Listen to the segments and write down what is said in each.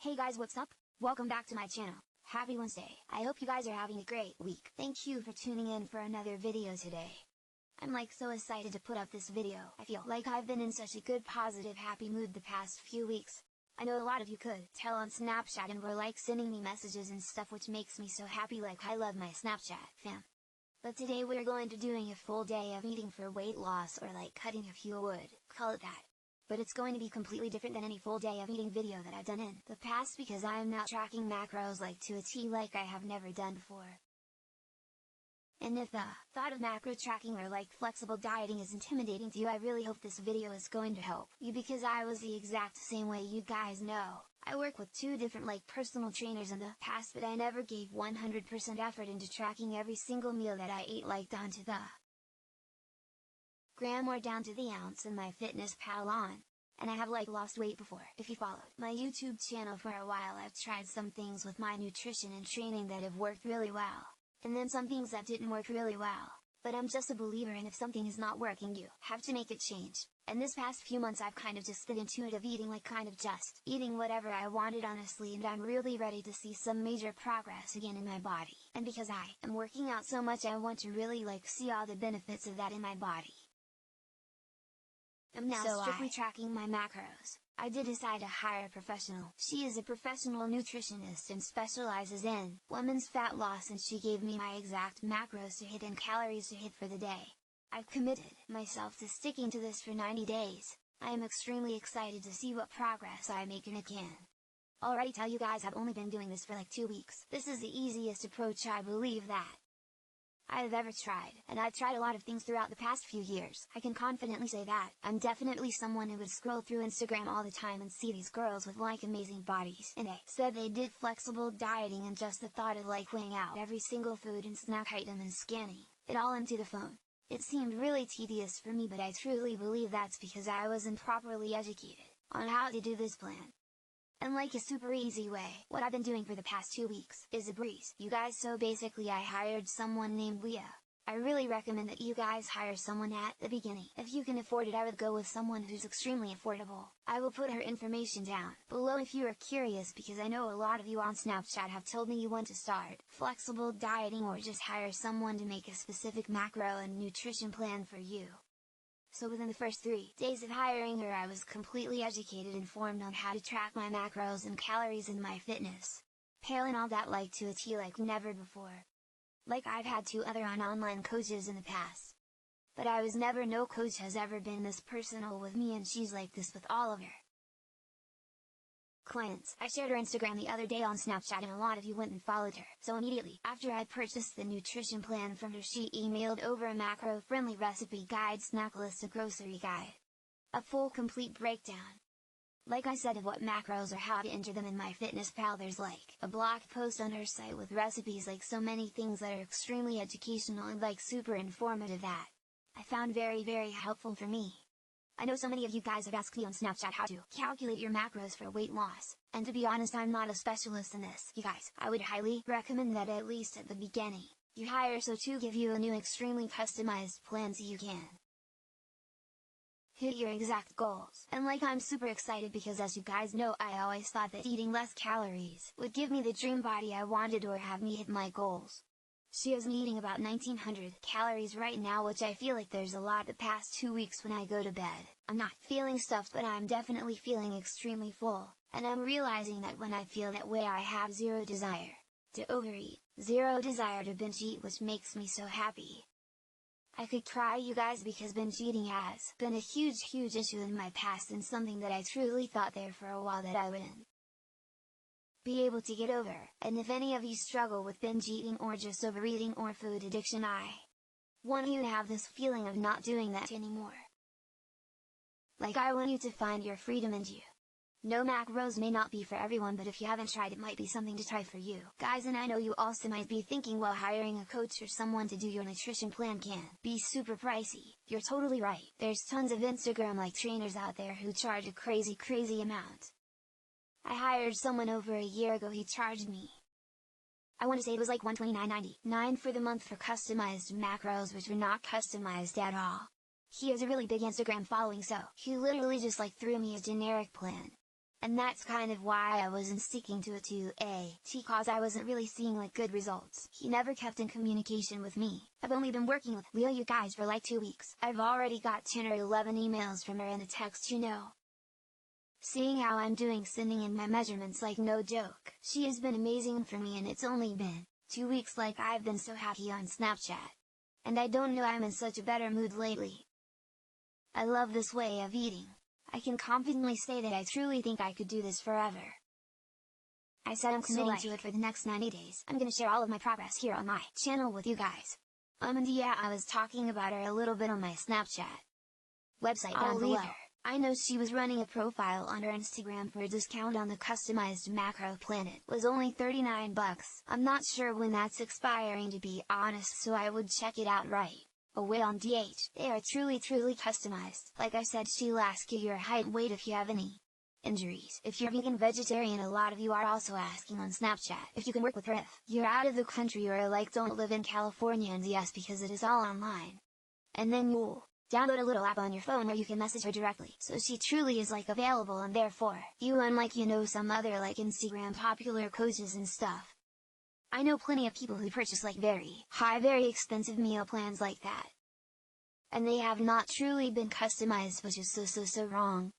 Hey guys, what's up? Welcome back to my channel. Happy Wednesday. I hope you guys are having a great week. Thank you for tuning in for another video today. I'm so excited to put up this video. I feel like I've been in such a good positive happy mood the past few weeks. I know a lot of you could tell on Snapchat and were sending me messages and stuff, which makes me so happy. I love my Snapchat fam. But today we're going to doing a full day of eating for weight loss, or cutting if you would call it that. But it's going to be completely different than any full day of eating video that I've done in the past, because I am not tracking macros to a T like I have never done before. And if the thought of macro tracking or flexible dieting is intimidating to you, I really hope this video is going to help you, because I was the exact same way. You guys know, I work with two different personal trainers in the past, but I never gave 100% effort into tracking every single meal that I ate down to the gram or down to the ounce in MyFitnessPal on. And I have lost weight before. If you followed my YouTube channel for a while, I've tried some things with my nutrition and training that have worked really well, and then some things that didn't work really well. But I'm just a believer in if something is not working, you have to make it change. And this past few months I've kind of just been intuitive eating, just eating whatever I wanted honestly, and I'm really ready to see some major progress again in my body. And because I am working out so much, I want to really see all the benefits of that in my body. I'm now strictly tracking my macros. I did decide to hire a professional. She is a professional nutritionist and specializes in women's fat loss, and she gave me my exact macros to hit and calories to hit for the day. I've committed myself to sticking to this for 90 days. I am extremely excited to see what progress I make, and it can already tell you guys I've only been doing this for 2 weeks. This is the easiest approach I believe that I've ever tried, and I've tried a lot of things throughout the past few years. I can confidently say that I'm definitely someone who would scroll through Instagram all the time and see these girls with amazing bodies, and they said they did flexible dieting, and just the thought of weighing out every single food and snack item and scanning it all into the phone, it seemed really tedious for me. But I truly believe that's because I wasn't properly educated on how to do this plan. And a super easy way, what I've been doing for the past 2 weeks is a breeze, you guys. So basically I hired someone named Leah. I really recommend that you guys hire someone at the beginning. If you can afford it, I would go with someone who's extremely affordable. I will put her information down below if you are curious, because I know a lot of you on Snapchat have told me you want to start flexible dieting or just hire someone to make a specific macro and nutrition plan for you. So within the first 3 days of hiring her, I was completely educated, informed on how to track my macros and calories in MyFitnessPal and all that to a T like never before. I've had 2 other online coaches in the past, but I was never, no coach has ever been this personal with me, and she's like this with all of her clients. I shared her Instagram the other day on Snapchat, and a lot of you went and followed her. So immediately after I purchased the nutrition plan from her, she emailed over a macro-friendly recipe guide, snack list, a grocery guide, a full complete breakdown, like I said, of what macros are, how to enter them in MyFitnessPal. There's a blog post on her site with recipes, so many things that are extremely educational and super informative that I found very, very helpful for me. I know so many of you guys have asked me on Snapchat how to calculate your macros for weight loss, and to be honest, I'm not a specialist in this. You guys, I would highly recommend that at least at the beginning, you hire so to give you a new extremely customized plan so you can hit your exact goals. And I'm super excited because, as you guys know, I always thought that eating less calories would give me the dream body I wanted or have me hit my goals. She has me eating about 1900 calories right now, which I feel there's a lot. The past 2 weeks when I go to bed, I'm not feeling stuffed, but I'm definitely feeling extremely full, and I'm realizing that when I feel that way, I have zero desire to overeat, zero desire to binge eat, which makes me so happy. I could cry, you guys, because binge eating has been a huge issue in my past, and something that I truly thought there for a while that I wouldn't be able to get over. And if any of you struggle with binge eating or just overeating or food addiction, I want you to have this feeling of not doing that anymore. I want you to find your freedom in you. No, macros may not be for everyone, but if you haven't tried, it might be something to try for you guys. And I know you also might be thinking, well, hiring a coach or someone to do your nutrition plan can be super pricey. You're totally right. There's tons of Instagram trainers out there who charge a crazy amount. I hired someone over a year ago. He charged me, I want to say it was $129.99 for the month for customized macros, which were not customized at all. He has a really big Instagram following, so he literally just threw me a generic plan. And that's kind of why I wasn't sticking to it to cause I wasn't really seeing like good results. He never kept in communication with me. I've only been working with Leo you guys for like 2 weeks. I've already got 10 or 11 emails from her and a text, you know. Seeing how I'm doing, sending in my measurements like no joke. She has been amazing for me, and it's only been 2 weeks like I've been so happy on Snapchat. And I don't know, I'm in such a better mood lately. I love this way of eating. I can confidently say that I truly think I could do this forever. I said I'm committing to it for the next 90 days. I'm gonna share all of my progress here on my channel with you guys. And yeah, I was talking about her a little bit on my Snapchat website down below. I know she was running a profile on her Instagram for a discount on the customized macro plan. It was only 39 bucks. I'm not sure when that's expiring, to be honest, so I would check it out right away on DH. They are truly customized. Like I said, she'll ask you your height, weight, if you have any injuries. If you're vegan, vegetarian, a lot of you are also asking on Snapchat if you can work with her if you're out of the country or like don't live in California, and yes, because it is all online. And then you'll download a little app on your phone where you can message her directly. So she truly is like available, and therefore, you, unlike some other like Instagram popular coaches and stuff. I know plenty of people who purchase like very high, very expensive meal plans like that, and they have not truly been customized, which is so wrong.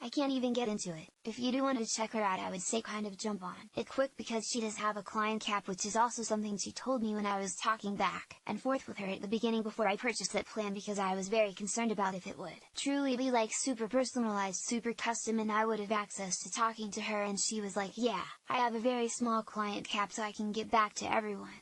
I can't even get into it. If you do want to check her out, I would say kind of jump on it quick, because she does have a client cap, which is also something she told me when I was talking back and forth with her at the beginning before I purchased that plan, because I was very concerned about if it would truly be like super personalized, super custom, and I would have access to talking to her, and she was like, yeah, I have a very small client cap so I can get back to everyone.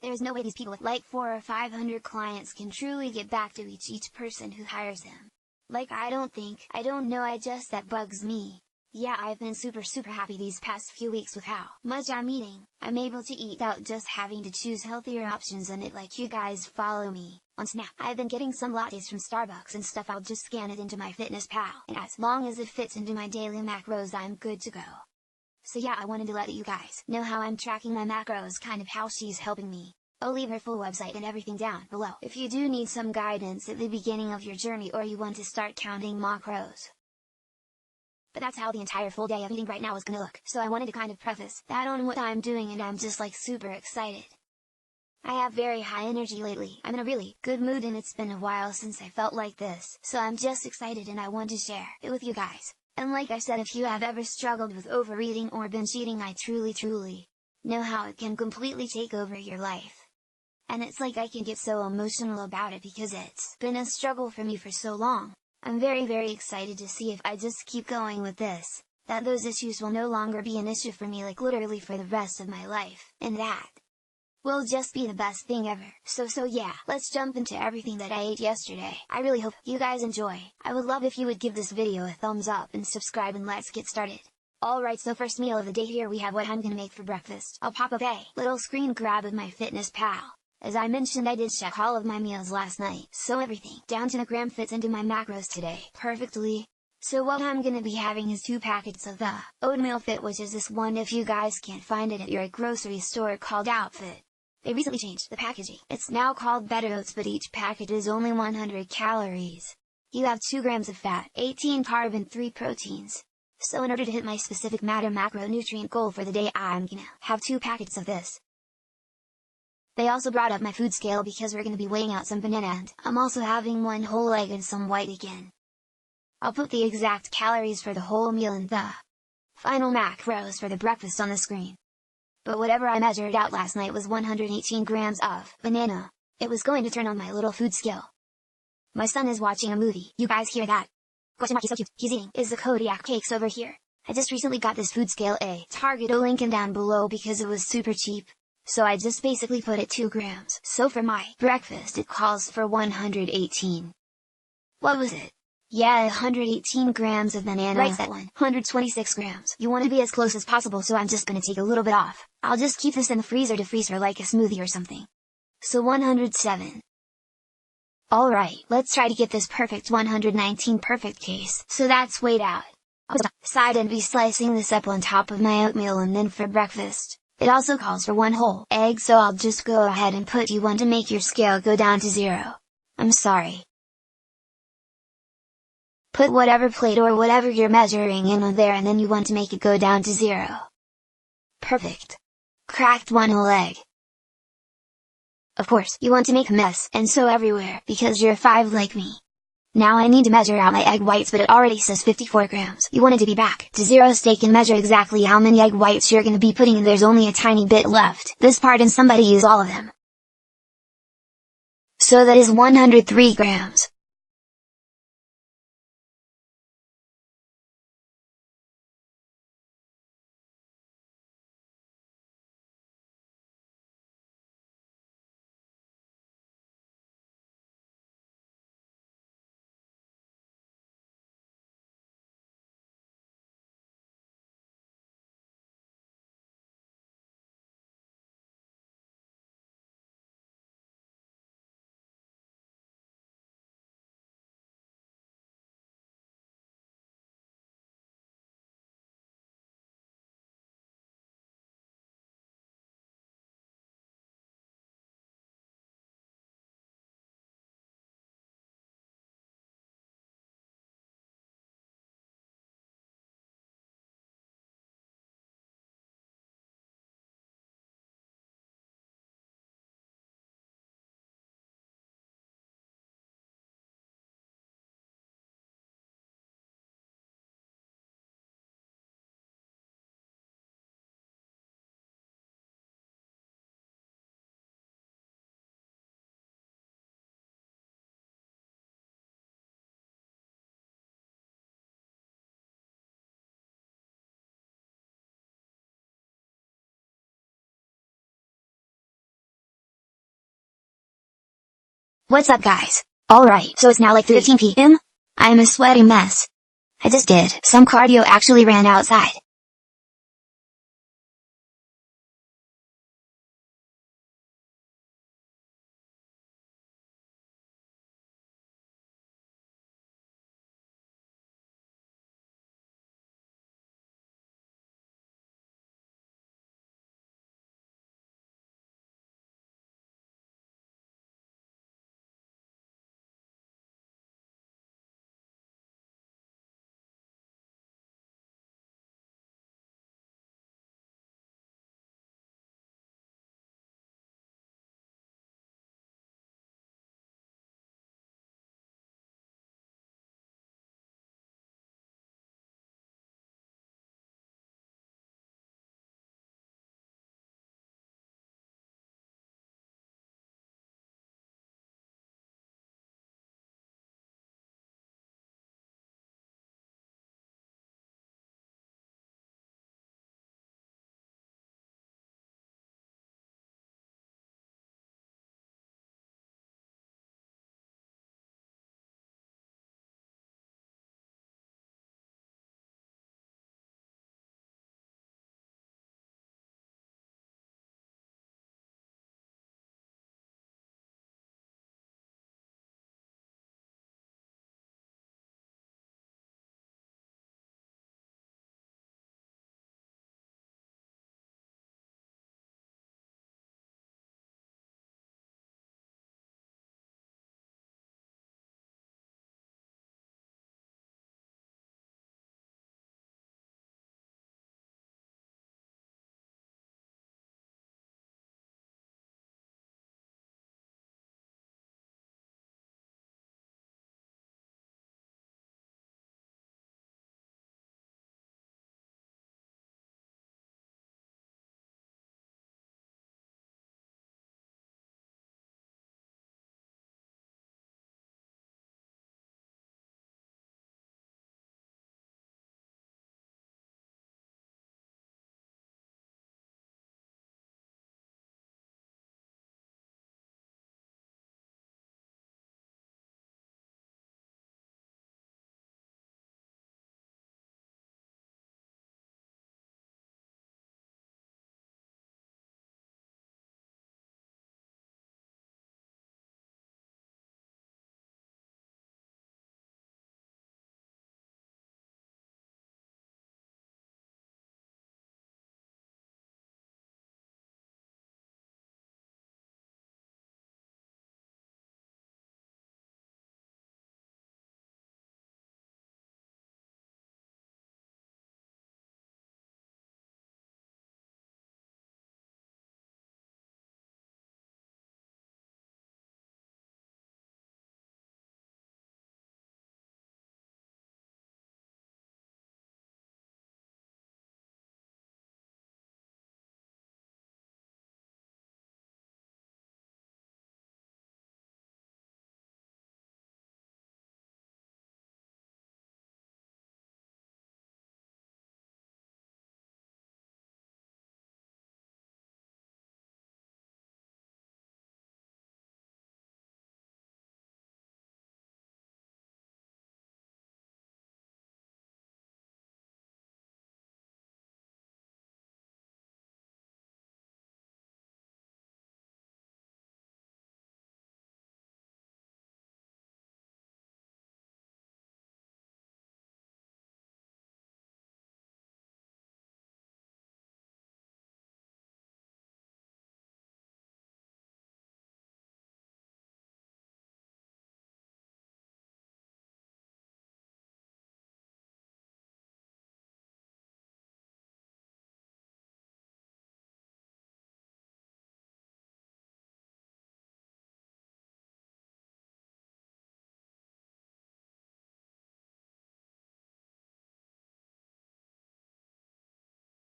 There's no way these people with like 400 or 500 clients can truly get back to each person who hires them. Like, I don't know, that bugs me. Yeah, I've been super happy these past few weeks with how much I'm eating. I'm able to eat out just having to choose healthier options, and it like you guys follow me on Snap. I've been getting some lattes from Starbucks and stuff. I'll just scan it into my MyFitnessPal, and as long as it fits into my daily macros, I'm good to go. So yeah, I wanted to let you guys know how I'm tracking my macros, kind of how she's helping me. I'll leave her full website and everything down below if you do need some guidance at the beginning of your journey, or you want to start counting macros. But that's how the entire full day of eating right now is gonna look, so I wanted to kind of preface that on what I'm doing, and I'm just like super excited. I have very high energy lately. I'm in a really good mood, and it's been a while since I felt like this, so I'm just excited and I want to share it with you guys. And like I said, if you have ever struggled with overeating or binge eating, I truly know how it can completely take over your life. And it's like I can get so emotional about it because it's been a struggle for me for so long. I'm very excited to see if I just keep going with this, that those issues will no longer be an issue for me, like literally for the rest of my life, and that will just be the best thing ever. So yeah, let's jump into everything that I ate yesterday. I really hope you guys enjoy. I would love if you would give this video a thumbs up and subscribe, and let's get started. Alright, so first meal of the day, here we have what I'm gonna make for breakfast. I'll pop up a little screen grab of MyFitnessPal. As I mentioned, I did check all of my meals last night, so everything down to the gram fits into my macros today perfectly. So what I'm gonna be having is 2 packets of the Oatmeal Fit, which is this one if you guys can't find it at your grocery store, called Outfit. They recently changed the packaging. It's now called Better Oats, but each packet is only 100 calories. You have 2 grams of fat, 18 carb, and 3 proteins. So in order to hit my specific macronutrient goal for the day, I'm gonna have 2 packets of this. They also brought up my food scale because we're gonna be weighing out some banana, and I'm also having 1 whole egg and some white again. I'll put the exact calories for the whole meal and the final macros for the breakfast on the screen. But whatever I measured out last night was 118 grams of banana. It was going to turn on my little food scale. My son is watching a movie. You guys hear that? Question mark, he's so cute. He's eating is the Kodiak cakes over here. I just recently got this food scale at Target, I'll link it down below because it was super cheap. So I just basically put it 2 grams. So for my breakfast it calls for 118. What was it? Yeah, 118 grams of banana. Right, that one. 126 grams. You want to be as close as possible, so I'm just gonna take a little bit off. I'll just keep this in the freezer to freeze for like a smoothie or something. So 107. Alright, let's try to get this perfect 119 perfect case. So that's weighed out. I'll side and be slicing this up on top of my oatmeal, and then for breakfast, it also calls for 1 whole egg, so I'll just go ahead and put you 1 to make your scale go down to 0. I'm sorry. Put whatever plate or whatever you're measuring in on there and then you want to make it go down to 0. Perfect. Cracked one whole egg. Of course, you want to make a mess and sew everywhere because you're 5 like me. Now I need to measure out my egg whites, but it already says 54 grams. You want it to be back to 0 stake and measure exactly how many egg whites you're gonna be putting in. There's only a tiny bit left. This part and somebody use all of them. So that is 103 grams. What's up guys? Alright, so it's now like 3:15 p.m. I am a sweaty mess. I just did some cardio, actually ran outside.